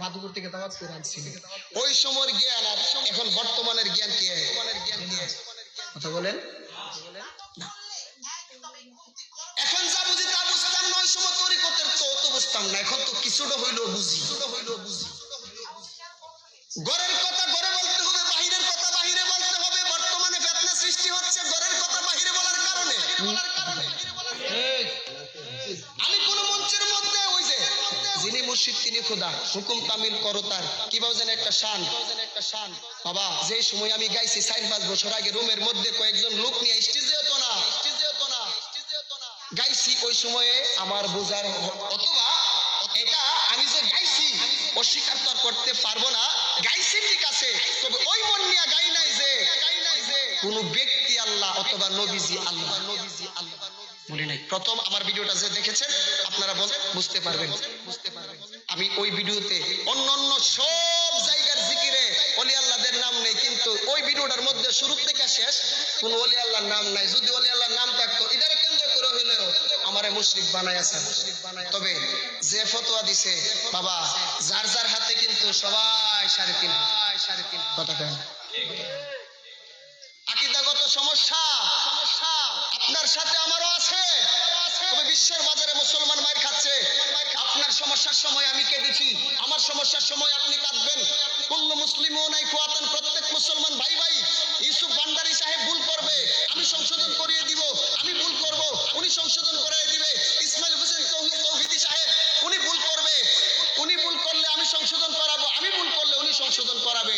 মাধুপুর থেকে দাওয়াত করে আনছি। ওই সময়ের জ্ঞান আর এখন বর্তমানের জ্ঞান কি কথা বলেন? এখন যা বুঝি তা বুঝতাম না, ওই সময় তরিকতের তো বুঝতাম না। এখন তো কিছুটা হইলেও বুঝি। ঘরের কথা ঘরে বলতে হবে, বাহিরের কথা বাহিরে বলতে হবে। বর্তমানে ফিতনা সৃষ্টি হচ্ছে ঘরের কথা বাহিরে বলার কারণে। আমি কোন মঞ্চের মধ্যে ওই যে যিনি মুর্শিদ তিনি খোদা, হুকুম তামিল করো তার, কিভাবে যেন একটা শান বাবা। যে সময় আমি গাইছি 4-5 বছর আগে, রুমের মধ্যে কয়েকজন লোক নিয়ে স্টেজে হতো না গাইছি, ওই সময়ে আমার বোঝার, অথবা এটা আমি যে গাইছি অস্বীকার তো করতে পারবো না, গাইছি ঠিক আছে, তবে ওই মন নিয়ে গাই নাই যে কোন ব্যক্তি আল্লাহ অথবা নবীজি আল্লাহ বলি নাই। প্রথম আমার ভিডিওটা যে দেখেছেন আপনারা বুঝতে পারবেন। আমি ওই ভিডিওতে অন্য সব জায়গার জিকিরে ওলি আল্লাহদের নাম নেই, কিন্তু ওই ভিডিওটার মধ্যে শুরু থেকে শেষ কোন ওলি আল্লাহর নাম নাই। যদি ওলি আল্লাহর নাম থাকতো এটারে কেন্দ্র করে হইলেও আমারে মুশরিক বানায় আছে। তবে যে ফতোয়া দিছে বাবা, যার যার হাতে কিন্তু সবাই 3.5 কথা কেন আকীদাগত সমস্যা আপনার সাথে আমারও আছে, তবে বিশ্বের বাজারে মুসলমান মাইর খাচ্ছে। আপনার সমস্যার সময় আমি কেঁদেছি, আমার সমস্যার সময় আপনি কাঁদবেন। কুল্লু মুসলিমুন ইখওয়াতান, প্রত্যেক মুসলমান ভাই ভাই। ইউসুফ ভান্ডারী সাহেব ভুল করবে, আমি সংশোধন করিয়ে দিব। আমি ভুল করব, উনি সংশোধন করিয়ে দিবে। ইসমাইল হোসেন তৌহিদি সাহেব উনি ভুল করবে, উনি ভুল করলে আমি সংশোধন করাবো, আমি ভুল করলে উনি সংশোধন করাবে।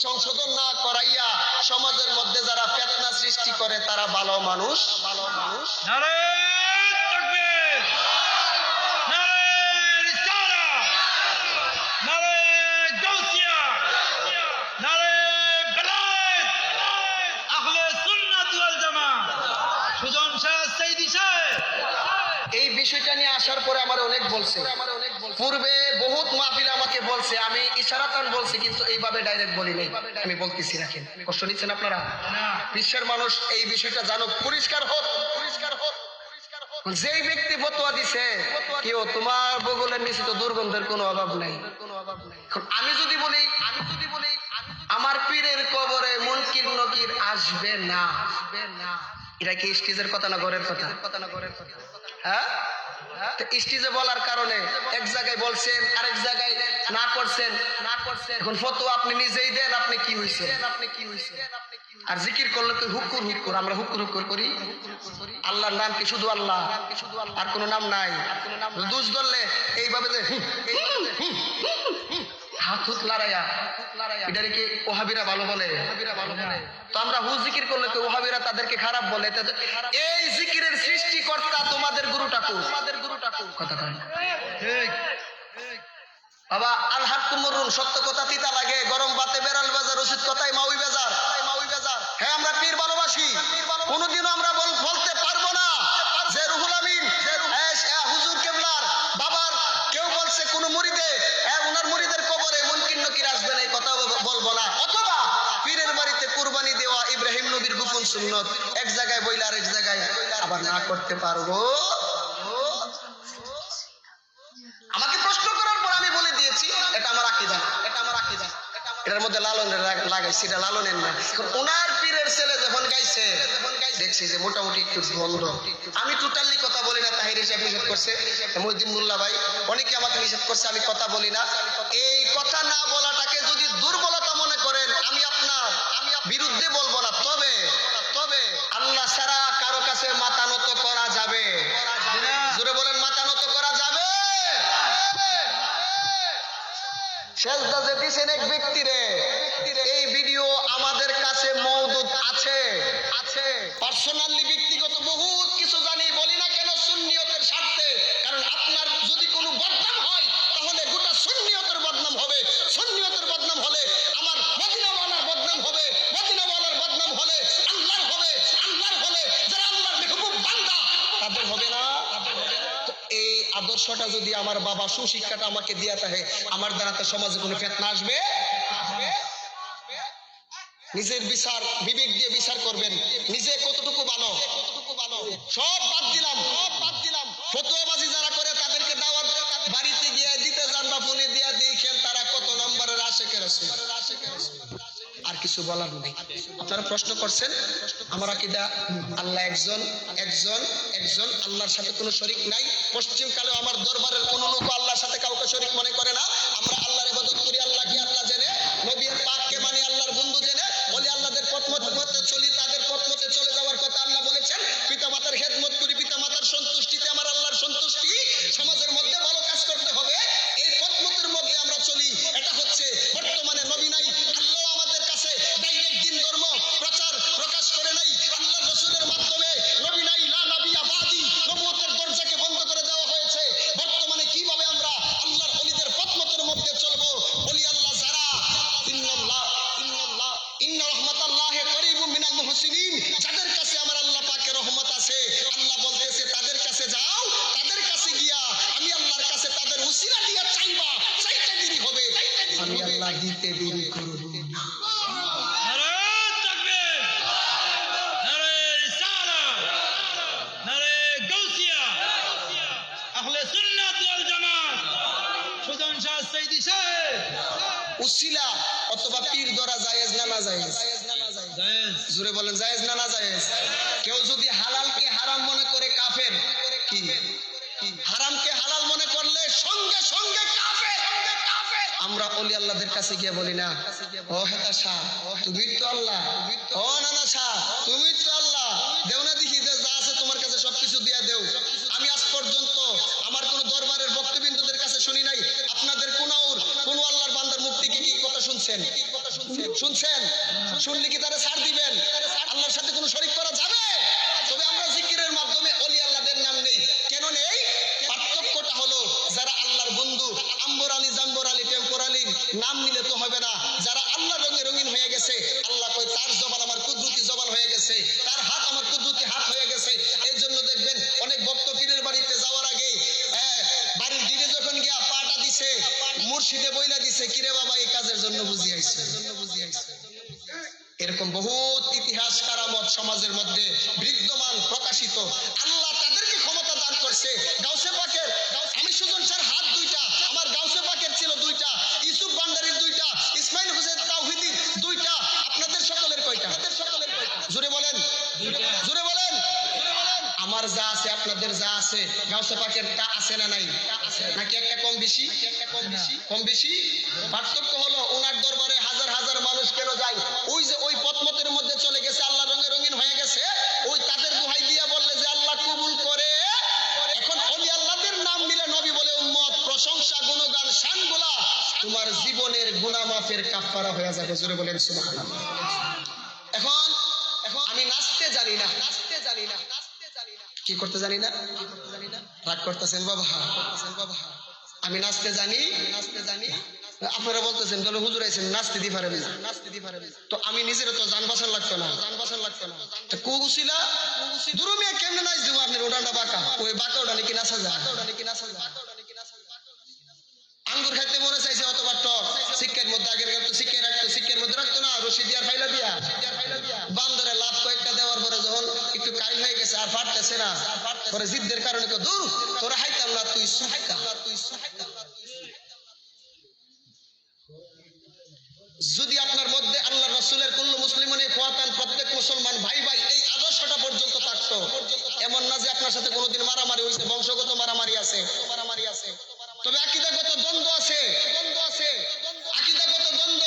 সংশোধন না করাইয়া সমাজের মধ্যে যারা ফিতনা সৃষ্টি করে তারা ভালো মানুষ। নারে তাকবীর, নারে রিসালাত, নারে গাউসিয়া, নারে বেলায়েত, আহলে সুন্নাত ওয়াল জামাত, সুজন শাহ সাইদি সাহেব। এই বিষয়টা নিয়ে আসার পরে আমার অনেক বলছে, পূর্বে বহুত মাহফিল আমাকে বলছে, আমি ইশারাতান বলছি, কিন্তু এইভাবে ডাইরেক্ট বলি নাই। আমি বলতেছি, রাখেন, কষ্ট নিচ্ছেন আপনারা? বিশ্বের মানুষ এই বিষয়টা জানুক, পরিষ্কার হোক। যেই ব্যক্তি ফতোয়া দিছে, কেউ তোমার বগলের নিচে তো দুর্গন্ধের কোনো অভাব নাই। আমি যদি বলি আমার পীরের কবরে মুনকির নকির আসবে না, এটা কি স্টেজের কথা না ঘরের কথা? হ্যাঁ, স্টেজে বলার কারণে এক জায়গায় বলছেন, আরেক জায়গায় না করছেন। এখন ফতোয়া আপনি নিজেই দেন, আপনি কি হইছে? আর জিকির করলে তো হুক্কুর, আমরা হুক্কুর করি। আল্লাহর নাম কি শুধু আল্লাহ, আর কোনো নাম নাই। দুষ ধরলে এইভাবে যে হাত লড়াইয়া, এটারে কি ওহাবিরা ভালো বলে? তো আমরা জিকির করলে তো ওহাবিরা তাদেরকে খারাপ বলে। এই জিকিরের সৃষ্টিকর্তা তোমাদের গুরুটা কথা কয় বাবা। আল হক মুরুন, সত্য কথা তিতা লাগে, গরম বাতে বেড়াল বাজার, রশিদ কথাই মাউই বাজার। হ্যাঁ, আমরা পীর ভালোবাসি, কোনোদিনও আমরা বলতে পারবো না যে রুহুল আমিন হুজুর কেবলার বাবার কেউ বলছে কোন মুরিদে ওনার মুরিদের কবরে মুনকির নকির আসবে না, এই কথা বলবো না। অথবা পীরের বাড়িতে কুরবানি দেওয়া ইব্রাহিম নবীর গোপন সুন্নত এক জায়গায় বইলে আরেক জায়গায় আবার না করতে পারবো। আমাকে প্রশ্ন করার পর আমি বলে দিয়েছি এটা আমার আকীদা। এটার মধ্যে লালনের লাগাইছি, এটা লালনের না। ওনার পীরের ছেলে যখন গাইছে দেখছি যে মোটামুটি একটু বন্ধ। আমি টোটালি কথা বলি না, তাহির হিসাব নিষেধ করছে, মহিউদ্দিন মোল্লা ভাই অনেকে আমাকে নিষেধ করছে, আমি কথা বলি না। এই কথা না বলাটাকে যদি দুর্বলতা মনে করেন, আমি আপনার বিরুদ্ধে বলবো না। তবে আল্লাহ ছাড়া কারো কাছে মাথা নত করা যাবে? জোরে বলেন, মাথা নত করা যাবে? সেজদা যে দিছেন এক ব্যক্তিরে, এই ভিডিও আমাদের কাছে মওজুদ আছে। পার্সোনালি ব্যক্তিগত বহুত কিছু জানি, বলি না কেন? সুন্নিয়তের স্বার্থে। কারণ আপনার যদি কোনো বদনাম হয় তাহলে গোটা সুন্নিয়তের বদনাম হবে। সুন্নিয়তের বদনাম হলে আমার মদিনাওয়ালার বদনাম হবে, মদিনাওয়ালার বদনাম হলে আল্লাহর হবে, আল্লাহর হলে যারা আল্লাহর মেহবুব বান্দা তাদের হবে না। এই আদর্শটা যদি আমার বাবা সুশিক্ষাটা আমাকে দিয়া থাকে, আমার দ্বারা তো সমাজে কোনো ফিতনা আসবে? নিজের বিচার বিবেক দিয়ে বিচার করবেন, নিজে কতটুকু ভালো সব বাদ দিলাম। ফতোয়াবাজি যারা করে তাদেরকে দাওয়াত বাড়িতে গিয়ে দিতে যান বা ফোনে দিয়া দেখেন তারা কিছু বলার নেই। আপনারা প্রশ্ন করছেন, আমার আকীদা আল্লাহ একজন একজন একজন, আল্লাহর সাথে কোনো শরীক নাই। পশ্চিমকালেও আমার দরবারের কোনো লোক আল্লাহর সাথে কাউকে শরীক মনে করে না। আমরা আল্লাহর ইবাদত করি আল্লাহকে আল্লাহ জেনে, নবীর পাককে মানি আল্লাহর বন্ধু জেনে, ওলি আল্লাহদের পথ মতে চলি, তাদের পথ মতে চলে যাওয়ার কথা আল্লাহ বলেছেন। পিতা মাতার খেদমত করি, পিতা মাতার সন্তুষ্টিতে আমার আল্লাহর সন্তুষ্টি, সমাজের মধ্যে ভালো কাজ করতে হবে, এই পথ মতের মধ্যে আমরা চলি। এটা হচ্ছে বর্তমানে নবী নাই, আল্লাহ আমাদের কাছে ডাইরেক্ট দিন ধর্ম প্রচার প্রকাশ করে নাই, আল্লাহ রাসূলের মাধ্যমে নবী নাই, লা নবিয়া বাদি, নবুয়তের দরজাকে বন্ধ করে দেওয়া হয়েছে। বর্তমানে কিভাবে আমরা আল্লাহর ওলিদের পথ মতের মধ্যে চলবো? ওলি আল্লাহ যারা, ইন্না রাহমাতাল্লাহি করিবুম মিনাল মুহসিনিন, যাদের কাছে আমার আল্লাহ পাকের রহমত আছে, আল্লাহ বলতেছে তাদের কাছে যাও, তাদের কাছে গিয়া আমি আল্লাহর কাছে তাদের উসিলা দিয়া চাইবা, চাইতে দেরি হবে, আমি আল্লাহ দিতে দেরি করব না। নারে তাকবীর, নারে রিসালাত, নারে গাউসিয়া, আহলে সুন্নাত ওয়াল জামাত, সুজন শাহ সাইদি সাহেব। উসিলা অথবা পীর ধরা জায়েজ না না জায়েজ? জায়েজ। জোরে বলেন জায়েজ না না জায়েজ? কেউ যদি হালালকে হারাম মনে করে কাফের, কি হারামকে হালাল মনে করলে সঙ্গে সঙ্গে কাফের। আমরা ওলি আল্লাহদের কাছে গিয়ে বলি না, ও হেতা শাহ তুমি তো আল্লাহ, ও নানা শাহ তুমি তো আল্লাহ, দেও না দেখি যে যা আছে তোমার কাছে সবকিছু দিয়া দেও। আমি আজ পর্যন্ত আমার কোন দরবারের বক্তবিন্দুদের কাছে শুনি নাই আপনাদের কোন আল্লাহর বান্দার মুখ থেকে কি কথা শুনছেন? শুনছেন? শুনলে কি তারা ছাড় দিবেন? আল্লাহর সাথে কোনো শরীক করা যাবে? তবে আমরা জিকিরের মাধ্যমে ওলি আল্লাহদের নাম নেই। কেন নেই? পার্থক্যটা হলো যারা আল্লাহর বন্ধু, আম্বর আলী জাম্বর আলী টেম্পর আলীর নাম নিলে তো হবে না। যারা আল্লাহ রঙে রঙিন হয়ে গেছে, আল্লাহ কয় তার জবান আমার কুদরতি জবান হয়ে গেছে, তার হাত আমার কুদরতি হাত হয়ে গেছে। এই জন্য দেখবেন অনেক ভক্ত পীরের বাড়িতে যাওয়ার আগে বাড়ির দিনে যখন গিয়া পাটা দিছে, মুর্শিদে বইলা দিছে, কিরে বাবা এই কাজের জন্য বুঝি আইছে। এরকম বহুত ইতিহাস কারামত সমাজের মধ্যে বিদ্যমান প্রকাশিত। আল্লাহ তাদেরকে ক্ষমতা দান করছে। গাউসে পাকের, আমি সুজন স্যার হাত দুইটা, আমার গাউসে পাকের ছিল দুইটা, ইউসুফ ভান্ডারীর দুইটা, ইসমাইল হোসেন তাওহীদীর দুইটা, আপনাদের সকলের কয়টা? জোরে বলেন, জোরে বলেন। আমার যা আছে আপনাদের যা আছে, গাউসে পাকের তা আছে না নাই? নাকি একটা কম বেশি? কম বেশি? পার্থক্য হলো ওনার দরবারে হাজার হাজার মানুষ কেন যায়? ওই যে ওই পথমতের মধ্যে চলে গেছে, আল্লাহ রঙে রঙিন হয়ে গেছে, ওই তাদের দোহাই দিয়া বললে যে আল্লাহ কবুল করে। এখন ওলি আল্লাহদের নাম নিলে নবী বলে উম্মত প্রশংসা গুণগান শানগুলা তোমার জীবনের গুনাহ মাফের কাফারা হয়ে যাবে। জোরে বলেন সুবহানাল্লাহ। এখন আমি নাচতে জানি না, কি করতে জানি না, রাগ করতেছেন বাবা? আমি নাচতে জানি, আপনারা বলতেছেন বলে হুজুর আইছেন নাচতে দি পারেন না, তো আমি নিজের তো জান বাঁচান লাগতো না, তো কুসিলা দুরুমিয়া কেমনে নাচ দিব? আপনার ওটাটা বাঁকা, ওই বাঁকা ওটা নাকি নাচা যায়? আঙ্গুর খাইতে মনে চাইছে অতবার টক, শিক্ষার মধ্যে আগের তো শিক্ষার মধ্যে রাখতো না, রশি দিয়ার ফাইলা দিয়া বান্দরে লাভ কয়েকটা দেওয়ার পরে যখন একটু কাইল হয়ে গেছে আর ফাটতেছে না, পরে জিদ্দের কারণে তো দূর তোরা হাইতাম না, তুই সুহাইতা। যদি আপনার মধ্যে আল্লাহ রাসূলের কুল্লু মুসলিমানে ফাতান, প্রত্যেক মুসলমান ভাই ভাই এই আদর্শটা পর্যন্ত থাকতো, এমন না যে আপনার সাথে কোনোদিন মারামারি হয়েছে, বংশগত মারামারি আছে, তবে আকীদাগত দ্বন্দ্ব আছে, আকীদাগত দ্বন্দ্ব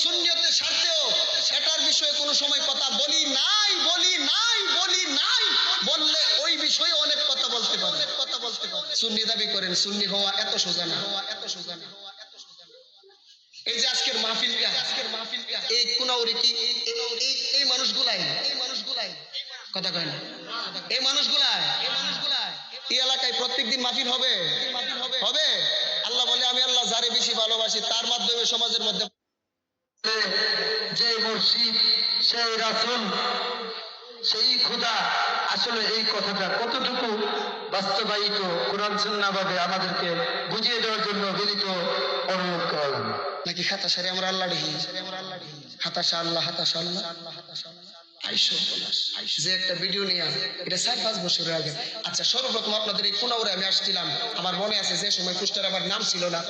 সুন্নিয়তের স্বার্থেও সেটার বিষয়ে কোনো সময় কথা বলি নাই, বললে ওই বিষয়ে অনেক কথা বলতে পারে। সুন্নি দাবি করেন, সুন্নি হওয়া এত সোজা না। এই যে আজকের মাহফিলটা, এই কুনাউরি কি এই মানুষগুলাই কথা কয় না, এই মানুষগুলাই এই এলাকায় প্রত্যেকদিন মাহফিল হবে। আল্লাহ বলে আমি আল্লাহ যারে বেশি ভালোবাসি তার মাধ্যমে সমাজের মধ্যে যে মুর্শিদ, সেই রাসূল, সেই খোদা। আসলে এই কথাটা কতটুকু বাস্তবায়িত কোরআন সুন্নাহ ভাবে আমাদেরকে বুঝিয়ে দেওয়ার জন্য বিনীত অনুরোধ করলাম। নাকি হাতাশা রে আমরা আল্লাহ ঢেহি, হাতাশা আল্লাহ আইসো যে একটা ভিডিও নিয়ে, এটা 4-5 বছরের আগে। আচ্ছা, সর্বপ্রথম আপনাদের এই কুনাউরে আমি আসছিলাম, আমার মনে আছে যে সময় কুষ্টার আমার নাম ছিল না।